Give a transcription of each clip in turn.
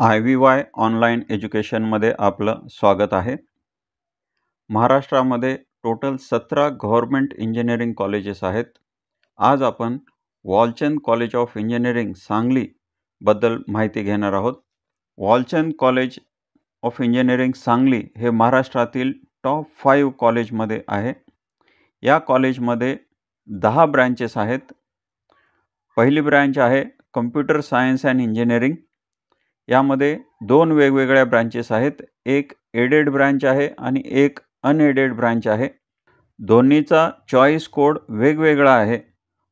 IVY online एज्युकेशनमध्ये आपलं स्वागत आहे. महाराष्ट्रामध्ये टोटल 17 गव्हर्नमेंट इंजिनिअरिंग कॉलेजेस आहेत. आज आपण वॉलचंद कॉलेज ऑफ इंजिनिअरिंग सांगलीबद्दल माहिती घेणार आहोत. Walchand college of engineering Sangli हे महाराष्ट्रातील टॉप 5 कॉलेजमध्ये आहे. या कॉलेजमध्ये 10 ब्रँचेस आहेत. पहिली ब्रँच आहे कम्प्युटर सायन्स अँड इंजिनिअरिंग. यामध्ये 2 वेगवेगळ्या ब्रँचेस आहेत. एक एडेड ब्रँच आहे आणि एक अनएडेड ब्रँच आहे. दोन्हीचा चॉईस कोड वेगवेगळा आहे.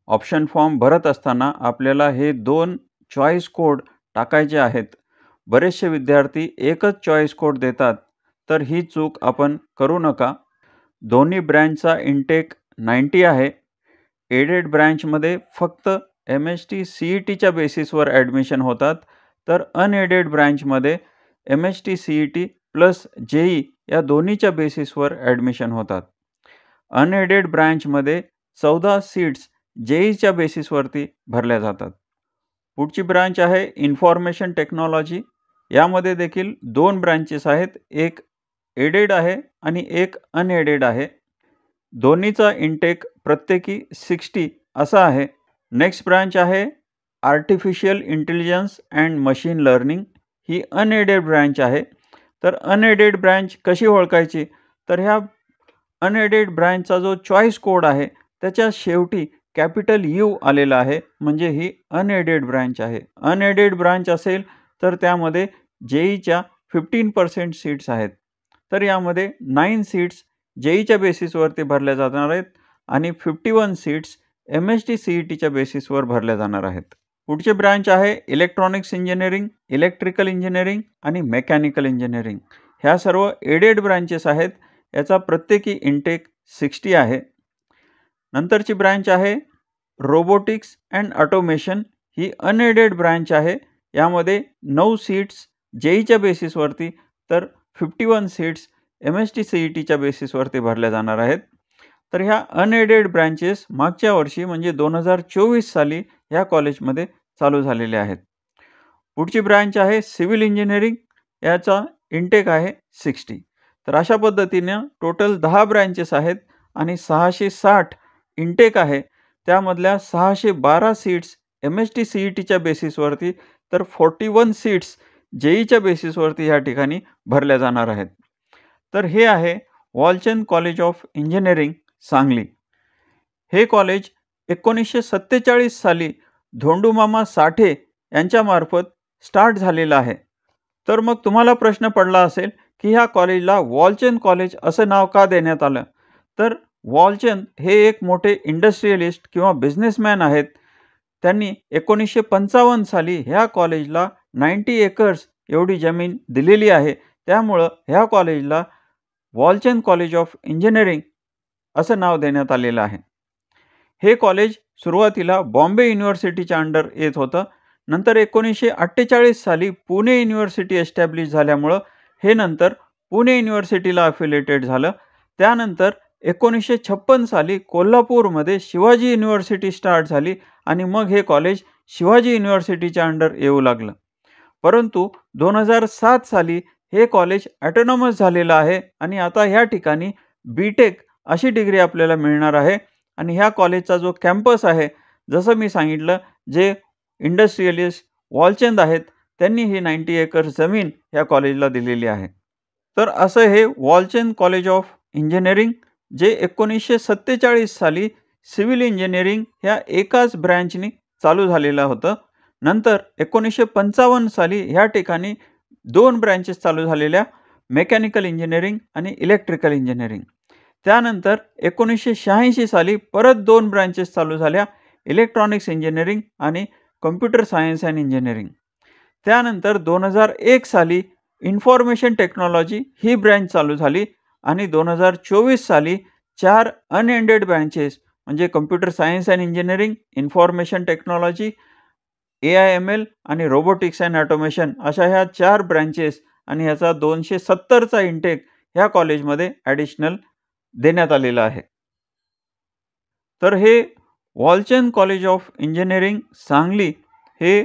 ऑप्शन फॉर्म भरत असताना आपल्याला हे 2 चॉईस कोड टाकायचे आहेत. बरेचसे विद्यार्थी एकच चॉईस कोड देतात, तर ही चूक आपण करू नका. दोन्ही ब्रँचचा इंटेक 90 आहे. एडेड ब्रँचमध्ये फक्त MST CETच्या बेसिसवर ॲडमिशन होतात, तर अनएडेड ब्रँचमध्ये MST CET प्लस JEE या दोन्हीच्या बेसिसवर ॲडमिशन होतात. अनएडेड ब्रँचमध्ये 14 सीट्स JEEच्या बेसिसवरती भरल्या जातात. पुढची ब्रँच आहे इन्फॉर्मेशन टेक्नॉलॉजी. यामध्ये देखील 2 ब्रँचेस आहेत. एक एडेड आहे आणि एक अनएडेड आहे. दोन्हीचा इंटेक प्रत्येकी 60 असा आहे. नेक्स्ट ब्रँच आहे artificial intelligence and machine learning. He unaided branch आहे. तर अनएडेड ब्रँच कशी ओळखायची? तर ह्या अनएडेड ब्रँचचा जो चॉईस कोड आहे त्याच्या शेवटी कॅपिटल U आलेला आहे, म्हणजे ही अनएडेड ब्रँच आहे. अनएडेड ब्रँच असेल तर त्यामध्ये JEEच्या 15% सीट्स आहेत. तर यामध्ये 9 सीट्स JEEच्या बेसिसवरती भरल्या जाणार आहेत आणि 51 सीट्स MST CETच्या बेसिसवर भरल्या जाणार आहेत. पुढचे ब्रँच आहे इलेक्ट्रॉनिक्स इंजिनिअरिंग, इलेक्ट्रिकल इंजिनिअरिंग आणि मेकॅनिकल इंजिनिअरिंग. ह्या सर्व एडेड ब्रँचेस आहेत. याचा प्रत्येकी इंटेक 60 आहे. नंतरची ब्रँच आहे robotics and automation. He unaided branch आहे. यामध्ये 9 सीट्स JEEच्या बेसिसवरती तर 51 सीट्स MST CETच्या बेसिसवरती भरल्या जाणार आहेत. तर ह्या अनएडेड ब्रँचेस मागच्या वर्षी म्हणजे 2024 साली ह्या कॉलेजमध्ये चालू झालेले आहेत. पुढची ब्रँच आहे सिव्हिल इंजिनिअरिंग. याचा इंटेक आहे 60. तर अशा पद्धतीने टोटल 10 ब्रँचेस आहेत आणि 660 इंटेक आहे. त्यामधल्या 612 सीट्स MST CETच्या बेसिसवरती तर 41 सीट्स JEEच्या बेसिसवरती ह्या ठिकाणी भरल्या जाणार आहेत. तर हे आहे Walchand college of engineering Sangli. हे कॉलेज 1947 साली धोंडूमामा साठे यांच्यामार्फत स्टार्ट झालेलं आहे. तर मग तुम्हाला प्रश्न पडला असेल की ह्या कॉलेजला वॉलचंद कॉलेज असं नाव का देण्यात आलं? तर वॉलचंद हे एक मोठे इंडस्ट्रियलिस्ट किंवा बिझनेसमॅन आहेत. त्यांनी 1955 साली ह्या कॉलेजला 90 एकर्स एवढी जमीन दिलेली आहे. त्यामुळं ह्या कॉलेजला वॉलचंद कॉलेज ऑफ इंजिनिअरिंग असं नाव देण्यात आलेलं आहे. हे कॉलेज सुरुवातीला बॉम्बे युनिव्हर्सिटीच्या अंडर येत होतं. नंतर 1948 साली पुणे युनिव्हर्सिटी एस्टॅब्लिश झाल्यामुळं हे नंतर पुणे युनिव्हर्सिटीला अफिलिएटेड झालं. त्यानंतर 1956 साली कोल्हापूरमध्ये शिवाजी युनिव्हर्सिटी स्टार्ट झाली आणि मग हे कॉलेज शिवाजी युनिव्हर्सिटीच्या अंडर येऊ लागलं. परंतु 2007 साली हे कॉलेज ॲटोनॉमस झालेलं आहे आणि आता ह्या ठिकाणी BTech अशी डिग्री आपल्याला मिळणार आहे. आणि ह्या कॉलेजचा जो कॅम्पस आहे, जसं मी सांगितलं, जे इंडस्ट्रियलिस्ट वॉलचंद आहेत त्यांनी ही 90 एकर्स जमीन ह्या कॉलेजला दिलेली आहे. तर असं हे वॉलचंद कॉलेज ऑफ इंजिनिअरिंग, जे 1947 साली सिव्हिल इंजिनिअरिंग ह्या एकाच ब्रँचनी चालू झालेलं होतं. नंतर 1955 साली ह्या ठिकाणी 2 ब्रँचेस चालू झालेल्या, मेकॅनिकल इंजिनिअरिंग आणि इलेक्ट्रिकल इंजिनिअरिंग. त्यानंतर 1986 साली परत 2 ब्रँचेस चालू झाल्या, इलेक्ट्रॉनिक्स इंजिनिअरिंग आणि कम्प्युटर सायन्स अँड इंजिनिअरिंग. त्यानंतर 2001 साली इन्फॉर्मेशन टेक्नॉलॉजी ही ब्रँच चालू झाली आणि 2024 साली 4 अनएडेड ब्रँचेस म्हणजे computer science and engineering, information technology, AIML आणि रोबोटिक्स अँड ऑटोमेशन अशा ह्या 4 ब्रँचेस आणि ह्याचा 270चा इंटेक ह्या कॉलेजमध्ये ॲडिशनल देण्यात आलेला आहे. तर हे Walchand college of engineering Sangli हे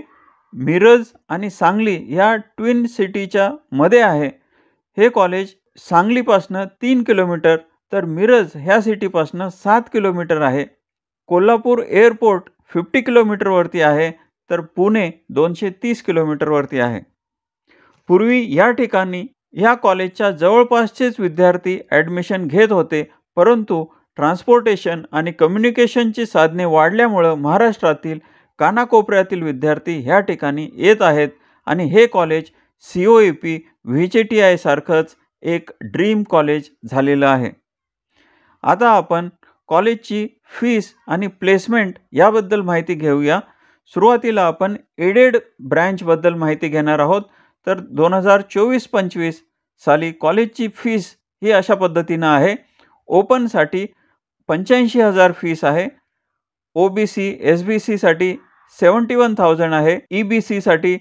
मिरज आणि सांगली या ट्विन सिटीच्या मध्ये आहे. हे कॉलेज सांगलीपासनं 3 किलोमीटर तर मिरज ह्या सिटीपासनं 7 किलोमीटर आहे. कोल्हापूर एअरपोर्ट 50 किलोमीटरवरती आहे, तर पुणे 230 किलोमीटरवरती आहे. पूर्वी या ठिकाणी या कॉलेजच्या जवळपासचेच विद्यार्थी ॲडमिशन घेत होते, परंतु ट्रान्सपोर्टेशन आणि कम्युनिकेशनची साधने वाढल्यामुळं महाराष्ट्रातील कानाकोपऱ्यातील विद्यार्थी ह्या ठिकाणी येत आहेत आणि हे कॉलेज COEP, VJTI सारखंच एक ड्रीम कॉलेज झालेलं आहे. आता आपण कॉलेजची फीस आणि प्लेसमेंट याबद्दल माहिती घेऊया. सुरुवातीला आपण एडेड ब्रँचबद्दल माहिती घेणार आहोत. तर 2024-25 साली कॉलेजची फीस ही अशा पद्धतीनं आहे. ओपनसाठी 85,000 फीस आहे. OBC, SBCसाठी 71,000 आहे. EBCसाठी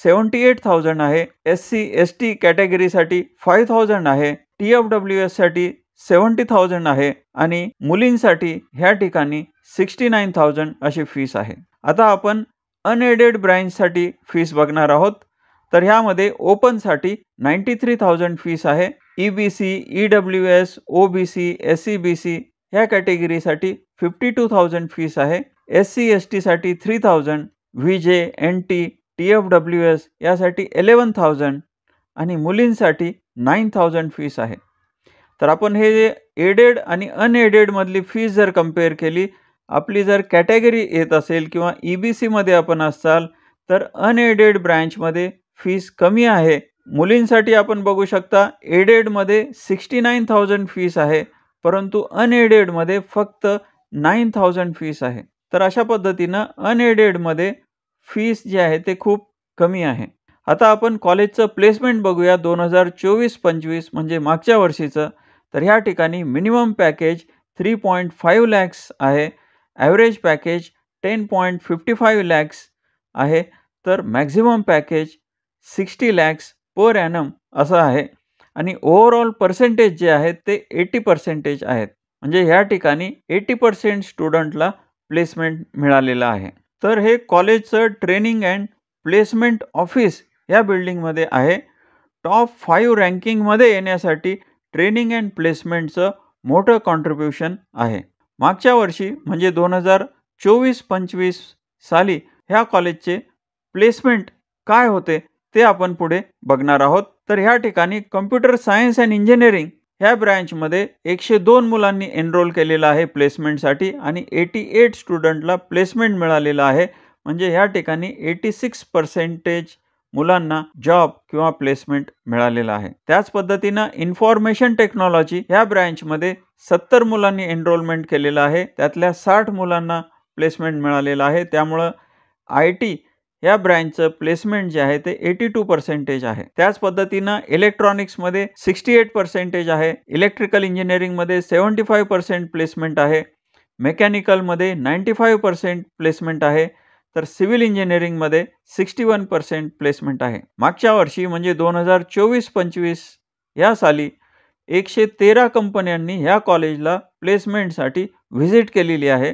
78,000 आहे. SC/ST कॅटेगरीसाठी 5,000 आहे. TFWSसाठी 70,000 आहे आणि मुलींसाठी ह्या ठिकाणी 69,000 अशी फीस आहे. आता आपण अनएडेड ब्रँचसाठी फीस बघणार आहोत. तर ह्यामध्ये ओपनसाठी 93,000 फीस आहे. EBC, EWS, OBC, SCBC ह्या कॅटेगरीसाठी 52,000 फीस आहे. SC/STसाठी 3,000, VJ, NT, TFWS यासाठी 11,000 आणि मुलींसाठी 9,000 फीस आहे. तर आपण हे जे एडेड आणि अनएडेडमधली फीस जर कंपेअर केली, आपली जर कॅटेगरी येत असेल किंवा EBCमध्ये आपण असाल तर अनएडेड ब्रँचमध्ये फीस कमी आहे. मुलींसाठी आपण बघू शकता एडेडमध्ये 69,000 फीस आहे, परंतु अनएडेडमध्ये फक्त 9,000 फीस आहे. तर अशा पद्धतीनं अनएडेडमध्ये फीस जे आहे ते खूप कमी आहे. आता आपण कॉलेजचं प्लेसमेंट बघूया 2024-25 म्हणजे मागच्या वर्षीचं. तर ह्या ठिकाणी मिनिमम पॅकेज 3.5 लॅक्स आहे. ॲव्हरेज पॅकेज 10.55 लॅक्स आहे. तर maximum package 60 lakhs per annum असं आहे आणि ओव्हरऑल पर्सेंटेज जे आहेत ते 80% आहेत. म्हणजे ह्या ठिकाणी 80% स्टुडंटला प्लेसमेंट मिळालेलं आहे. तर हे कॉलेजचं ट्रेनिंग अँड प्लेसमेंट ऑफिस या बिल्डिंगमध्ये आहे. टॉप 5 रँकिंगमध्ये येण्यासाठी ट्रेनिंग अँड प्लेसमेंटचं मोठं कॉन्ट्रिब्युशन आहे. मागच्या वर्षी म्हणजे 2024-25 साली ह्या कॉलेजचे प्लेसमेंट काय होते ते आपण पुढे बघणार आहोत. तर ह्या ठिकाणी कम्प्युटर सायन्स अँड इंजिनिअरिंग ह्या ब्रँचमध्ये 102 मुलांनी एनरोल केलेलं आहे प्लेसमेंटसाठी आणि 88 स्टुडंटला प्लेसमेंट मिळालेलं आहे. म्हणजे ह्या ठिकाणी 86% मुलांना जॉब किंवा प्लेसमेंट मिळालेलं आहे. त्याच पद्धतीनं इन्फॉर्मेशन टेक्नॉलॉजी ह्या ब्रँचमध्ये 70 मुलांनी एनरोलमेंट केलेलं आहे. त्यातल्या 60 मुलांना प्लेसमेंट मिळालेलं आहे. त्यामुळं IT या ब्रँचचं प्लेसमेंट जे आहे ते 82% आहे. त्याच पद्धतीनं इलेक्ट्रॉनिक्समध्ये 68% आहे. इलेक्ट्रिकल इंजिनिअरिंगमध्ये 75% प्लेसमेंट आहे. मेकॅनिकलमध्ये 95% प्लेसमेंट आहे. तर सिव्हिल इंजिनिअरिंगमध्ये 61% प्लेसमेंट आहे. मागच्या वर्षी म्हणजे 2024-25 या साली 113 कंपन्यांनी ह्या कॉलेजला प्लेसमेंटसाठी व्हिजिट केलेली आहे.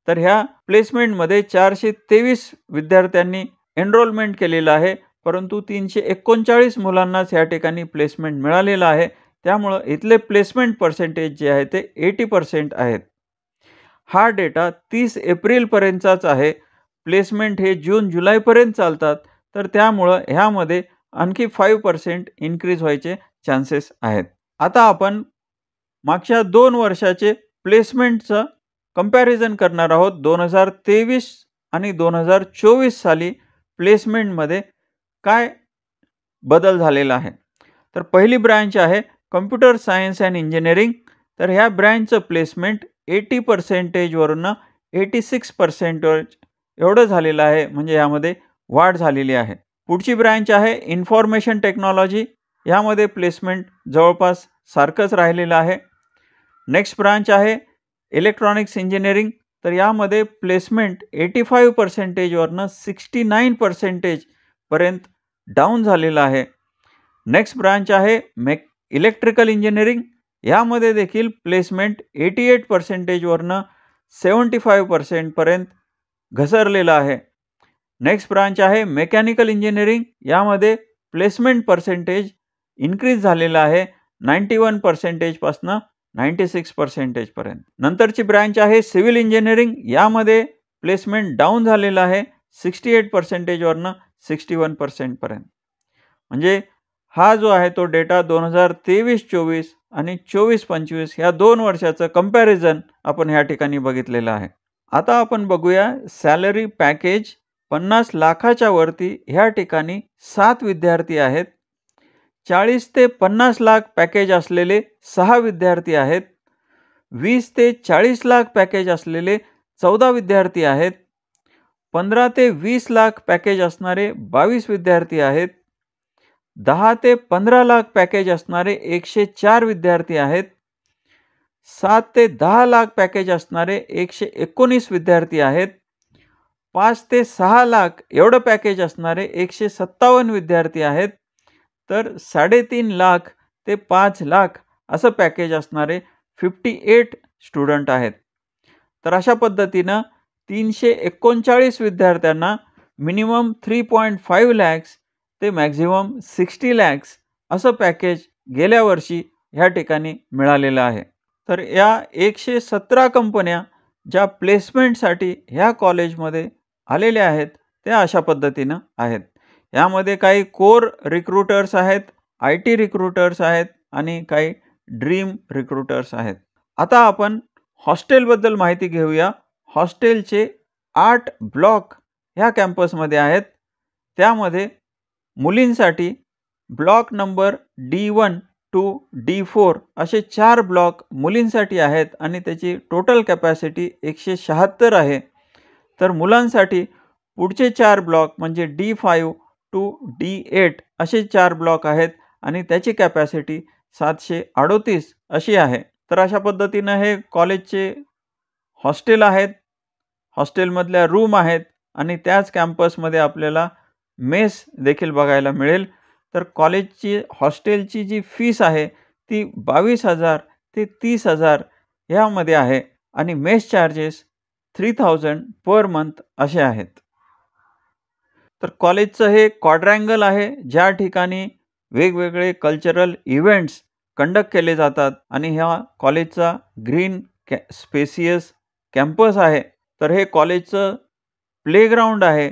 तर ह्या प्लेसमेंटमध्ये 423 विद्यार्थ्यांनी एनरोलमेंट केलेलं आहे, परंतु 339 मुलांनाच ह्या ठिकाणी प्लेसमेंट मिळालेलं आहे. त्यामुळं इथले प्लेसमेंट पर्सेंटेज जे आहे ते 80% आहेत. हा डेटा 30 एप्रिलपर्यंतचाच आहे. प्लेसमेंट हे जून-जुलैपर्यंत चालतात. तर त्यामुळं ह्यामध्ये आणखी 5% इन्क्रीज व्हायचे चान्सेस आहेत. आता आपण मागच्या 2 वर्षाचे प्लेसमेंटचं कंपॅरिझन करणार आहोत. 2023 आणि 2024 साली प्लेसमेंटमध्ये काय बदल झालेला आहे. तर पहिली ब्रँच आहे कम्प्युटर सायन्स अँड इंजिनिअरिंग. तर ह्या ब्रँचचं प्लेसमेंट 80% वरून 86% एवढं झालेलं आहे. म्हणजे यामध्ये वाढ झालेली आहे. पुढची ब्रँच आहे इन्फॉर्मेशन टेक्नॉलॉजी. यामध्ये प्लेसमेंट जवळपास सारखंच राहिलेलं आहे. नेक्स्ट ब्रांच आहे इलेक्ट्रॉनिक्स इंजिनिअरिंग. तर यामध्ये प्लेसमेंट 85% वरनं 69% पर्यंत डाऊन झालेलं आहे. नेक्स्ट ब्रांच आहे इलेक्ट्रिकल इंजिनिअरिंग. यामध्ये देखील प्लेसमेंट 88% वरनं 75% पर्यंत घसरलेलं आहे. नेक्स्ट ब्रांच आहे मेकॅनिकल इंजिनिअरिंग. यामध्ये प्लेसमेंट पर्सेंटेज इन्क्रीज झालेला आहे 91% पासून 96% पर्यंत. नंतरची ब्रांच आहे सिव्हिल इंजिनिअरिंग. यामध्ये प्लेसमेंट डाऊन झालेला आहे 68% वरनं 61% पर्यंत. म्हणजे हा जो आहे तो डेटा 2023-24 आणि 24-25 या 2 वर्षाचं कंपॅरिझन आपण ह्या ठिकाणी बघितलेलं आहे. आता आपण बघूया सॅलरी पॅकेज. 50 लाखाच्या वरती ह्या ठिकाणी 7 विद्यार्थी आहेत. 40 ते 50 लाख पॅकेज असलेले 6 विद्यार्थी आहेत. 20 ते 40 लाख पॅकेज असलेले 14 विद्यार्थी आहेत. 15 ते 20 लाख पॅकेज असणारे 22 विद्यार्थी आहेत. 10 ते 15 लाख पॅकेज असणारे 104 विद्यार्थी आहेत. 7 ते 10 लाख पॅकेज असणारे 119 विद्यार्थी आहेत. 5 ते 6 लाख एवढं पॅकेज असणारे 157 विद्यार्थी आहेत. तर 3.5 लाख ते 5 लाख असं पॅकेज असणारे 58 स्टुडंट आहेत. तर अशा पद्धतीनं 339 विद्यार्थ्यांना मिनिमम 3.5 लॅक्स ते मॅक्झिमम 60 लॅक्स असं पॅकेज गेल्या वर्षी ह्या ठिकाणी मिळालेलं आहे. तर या 117 कंपन्या ज्या प्लेसमेंटसाठी ह्या कॉलेजमध्ये आलेल्या आहेत त्या अशा पद्धतीनं आहेत. यामध्ये काही कोर रिक्रुटर्स आहेत, IT रिक्रुटर्स आहेत आणि काही ड्रीम रिक्रुटर्स आहेत. आता आपण हॉस्टेलबद्दल माहिती घेऊया. हॉस्टेलचे 8 ब्लॉक ह्या कॅम्पसमध्ये आहेत. त्यामध्ये मुलींसाठी block number D1 to D4 असे 4 ब्लॉक मुलींसाठी आहेत आणि त्याची टोटल कॅपॅसिटी 176 आहे. तर मुलांसाठी पुढचे 4 ब्लॉक म्हणजे D5 to D8 असे 4 ब्लॉक आहेत आणि त्याची कॅपॅसिटी 738 अशी आहे. तर अशा पद्धतीनं हे कॉलेजचे हॉस्टेल आहेत, हॉस्टेलमधल्या रूम आहेत आणि त्याच कॅम्पसमध्ये आपल्याला मेस देखील बघायला मिळेल. तर कॉलेजची हॉस्टेलची जी फीस आहे ती 22,000 ते 30,000 ह्यामध्ये आहे आणि मेस चार्जेस 3,000 पर मंथ असे आहेत. तर कॉलेजचं हे क्वाड्रँगल आहे ज्या ठिकाणी वेगवेगळे कल्चरल इव्हेंट्स कंडक्ट केले जातात आणि ह्या कॉलेजचा ग्रीन स्पेसियस कॅम्पस आहे. तर हे कॉलेजचं प्लेग्राऊंड आहे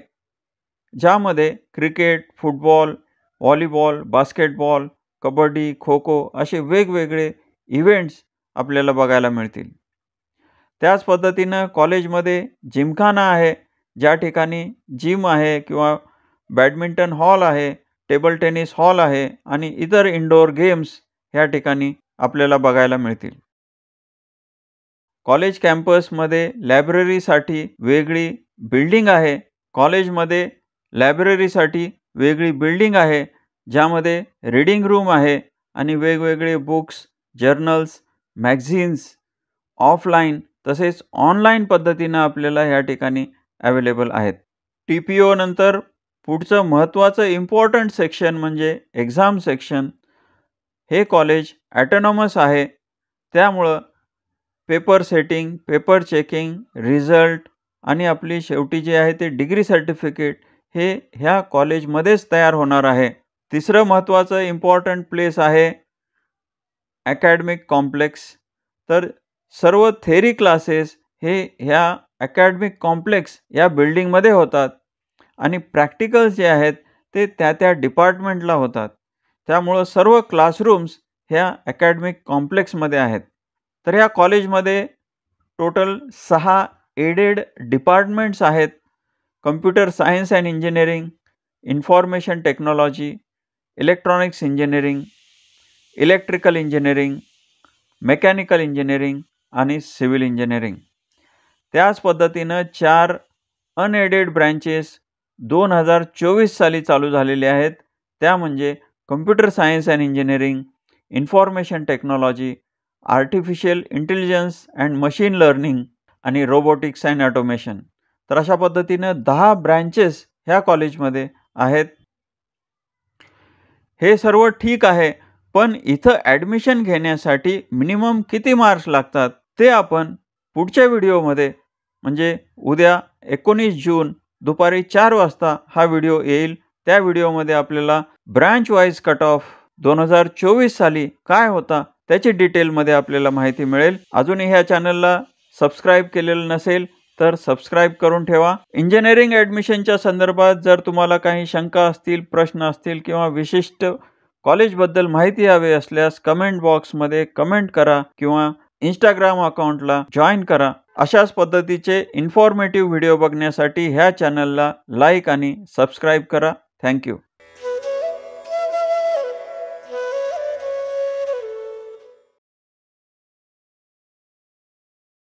ज्यामध्ये cricket, football, volleyball, basketball, kabaddi, kho kho असे वेगवेगळे इव्हेंट्स आपल्याला बघायला मिळतील. त्याच पद्धतीनं कॉलेजमध्ये जिमखाना आहे ज्या ठिकाणी जिम आहे किंवा बॅडमिंटन हॉल आहे, टेबल टेनिस हॉल आहे आणि इतर इंडोर गेम्स ह्या ठिकाणी आपल्याला बघायला मिळतील. कॉलेज कॅम्पसमध्ये लायब्ररीसाठी वेगळी बिल्डिंग आहे. कॉलेजमध्ये लायब्ररीसाठी वेगळी बिल्डिंग आहे ज्यामध्ये रीडिंग रूम आहे आणि वेगवेगळे बुक्स, जर्नल्स, मॅगझिन्स ऑफलाईन तसेच ऑनलाईन पद्धतीनं आपल्याला ह्या ठिकाणी अवेलेबल आहेत. TPO नंतर पुढचं महत्त्वाचं इम्पॉर्टंट सेक्शन म्हणजे एक्झाम सेक्शन. हे कॉलेज ॲटोनॉमस आहे त्यामुळं paper setting, paper checking, result आणि आपली शेवटी जे आहे ते डिग्री सर्टिफिकेट हे ह्या कॉलेजमध्येच तयार होणार आहे. तिसरं महत्त्वाचं इम्पॉर्टंट प्लेस आहे अकॅडमिक कॉम्प्लेक्स. तर सर्व थेरी क्लासेस हे ह्या अकॅडमिक कॉम्प्लेक्स या बिल्डिंगमध्ये होतात आणि प्रॅक्टिकल्स जे आहेत ते त्या डिपार्टमेंटला होतात. त्यामुळं सर्व क्लासरूम्स ह्या अकॅडमिक कॉम्प्लेक्समध्ये आहेत. तर ह्या कॉलेजमध्ये टोटल 6 एडेड डिपार्टमेंट्स आहेत. Computer science and engineering, information technology, electronics engineering, electrical engineering, mechanical engineering आणि सिव्हिल इंजिनिअरिंग. त्याच पद्धतीनं 4 अनएडेड ब्रँचेस 2024 साली चालू झालेले आहेत. त्या म्हणजे computer science and engineering, information technology, artificial intelligence and machine learning आणि रोबोटिक्स अँड ऑटोमेशन. तर अशा पद्धतीनं 10 ब्रँचेस ह्या कॉलेजमध्ये आहेत. हे सर्व ठीक आहे, पण इथं ॲडमिशन घेण्यासाठी मिनिमम किती मार्क्स लागतात ते आपण पुढच्या व्हिडिओमध्ये म्हणजे उद्या 19 जून दुपारी 4 वाजता हा व्हिडिओ येईल. त्या व्हिडिओमध्ये आपल्याला ब्रांच वाईज कट ऑफ 2024 साली काय होता त्याची डिटेलमध्ये आपल्याला माहिती मिळेल. अजूनही ह्या चॅनलला सबस्क्राईब केलेलं नसेल तर सबस्क्राईब करून ठेवा. इंजिनिअरिंग ॲडमिशनच्या संदर्भात जर तुम्हाला काही शंका असतील, प्रश्न असतील किंवा विशिष्ट कॉलेजबद्दल माहिती हवी असल्यास कमेंट बॉक्समध्ये कमेंट करा किंवा इंस्टाग्राम अकाउंटला जॉईन करा. अशाच पद्धतीचे इन्फॉर्मेटिव्ह व्हिडिओ बघण्यासाठी ह्या चॅनलला लाईक आणि सबस्क्राईब करा. थँक्यू.